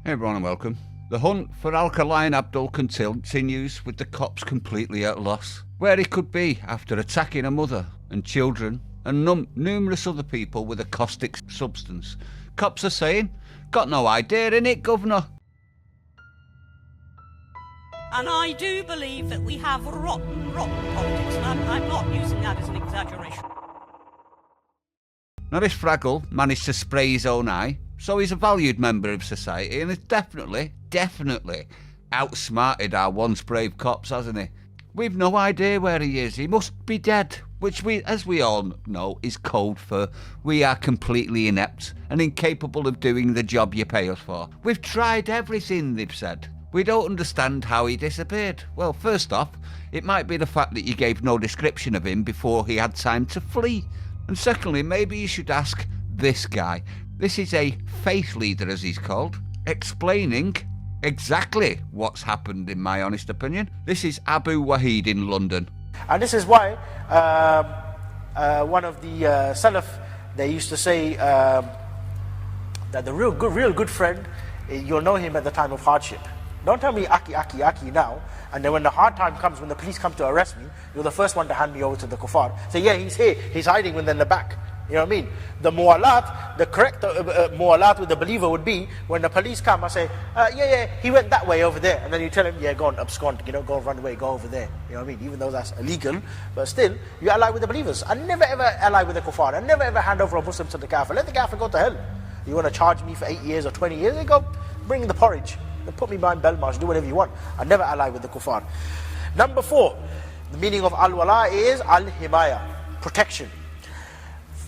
Hey everyone and welcome. The hunt for Alkaline Abdul continues with the cops completely at a loss. Where he could be after attacking a mother and children and numerous other people with a caustic substance. Cops are saying, got no idea innit, governor? And I do believe that we have rotten politics, and I'm not using that as an exaggeration. Now this Fraggle managed to spray his own eye, so he's a valued member of society and has definitely outsmarted our once brave cops, hasn't he? We've no idea where he is. He must be dead, which as we all know, is code for we are completely inept and incapable of doing the job you pay us for. We've tried everything, they've said. We don't understand how he disappeared. Well, first off, it might be the fact that you gave no description of him before he had time to flee. And secondly, maybe you should ask this guy. This is a faith leader, as he's called, explaining exactly what's happened, in my honest opinion. This is Abu Wahid in London. And this is why one of the Salaf, they used to say that the real good friend, you'll know him at the time of hardship. Don't tell me aki now, and then when the hard time comes, when the police come to arrest me, you're the first one to hand me over to the kuffar. Say, yeah, he's here, he's hiding within the back. You know what I mean? The mu'alat, the correct mu'alat with the believer would be, when the police come, I say, yeah, he went that way over there. And then you tell him, yeah, go and abscond, go and run away, go over there. You know what I mean? Even though that's illegal, but still, you ally with the believers. I never ever ally with the kuffar. I never ever hand over a Muslim to the kafir. Let the kafir go to hell. You want to charge me for 8 years or 20 years? They go, bring the porridge. Put me behind Belmarsh, do whatever you want. I never ally with the kuffar. Number 4, the meaning of al-wala is al-himaya, protection.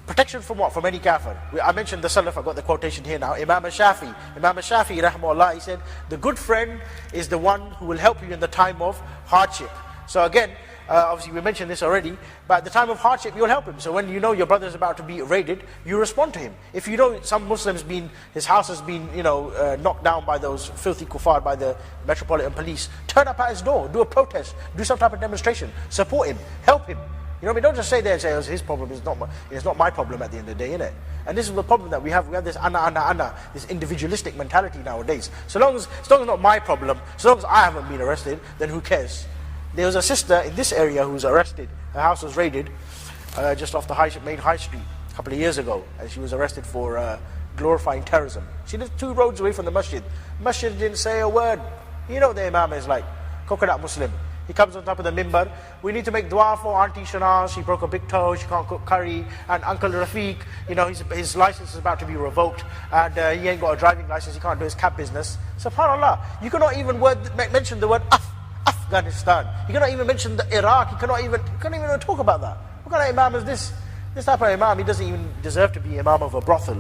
Protection from what? From any kafir. I mentioned the Salaf, I got the quotation here now. Imam al-Shafi, rahmahullah, he said, the good friend is the one who will help you in the time of hardship. So again, obviously we mentioned this already, but at the time of hardship you'll help him. So when you know your brother is about to be raided, you respond to him. If you know some Muslims his house has been knocked down by those filthy kuffar, by the Metropolitan Police, turn up at his door, do a protest, do some type of demonstration, support him, help him. You know what I mean? Don't just say there and say, oh, it's his problem, it's not my problem at the end of the day, innit? And this is the problem that we have this ana, this individualistic mentality nowadays. So long as it's not my problem, so long as I haven't been arrested, then who cares? There was a sister in this area who was arrested. Her house was raided just off the main high street a couple of years ago, and she was arrested for glorifying terrorism. She lived 2 roads away from the masjid. Masjid didn't say a word. You know what the imam is like, coconut Muslim. He comes on top of the mimbar. We need to make dua for Auntie Shana. She broke a big toe, she can't cook curry. And Uncle Rafiq, his license is about to be revoked, and he ain't got a driving license, he can't do his cab business. SubhanAllah, you cannot even mention the word Afghanistan. You cannot even mention the Iraq. You can't even talk about that. What kind of imam is this? This type of imam, he doesn't even deserve to be imam of a brothel,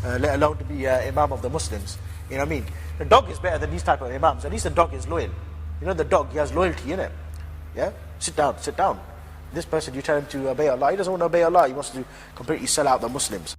let alone to be imam of the Muslims. You know what I mean? The dog is better than these type of imams. At least the dog is loyal. The dog, he has loyalty in it. Yeah? Sit down. This person, you tell him to obey Allah. He doesn't want to obey Allah. He wants to completely sell out the Muslims.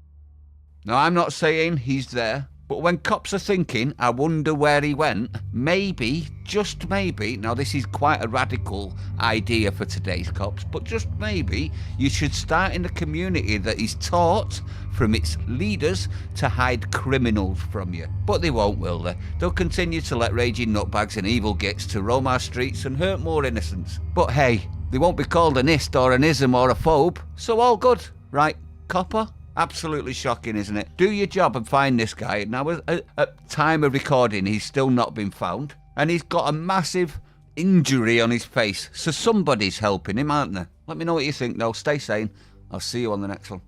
Now, I'm not saying he's there, but when cops are thinking, I wonder where he went, maybe, just maybe, now this is quite a radical idea for today's cops, but just maybe, you should start in a community that is taught from its leaders to hide criminals from you. But they won't, will they? They'll continue to let raging nutbags and evil gits to roam our streets and hurt more innocents. But hey, they won't be called an ist or an ism or a phobe, so all good, right, copper? Absolutely shocking, isn't it? Do your job and find this guy. Now, at time of recording, he's still not been found. And he's got a massive injury on his face. So somebody's helping him, aren't they? Let me know what you think, though. Stay sane. I'll see you on the next one.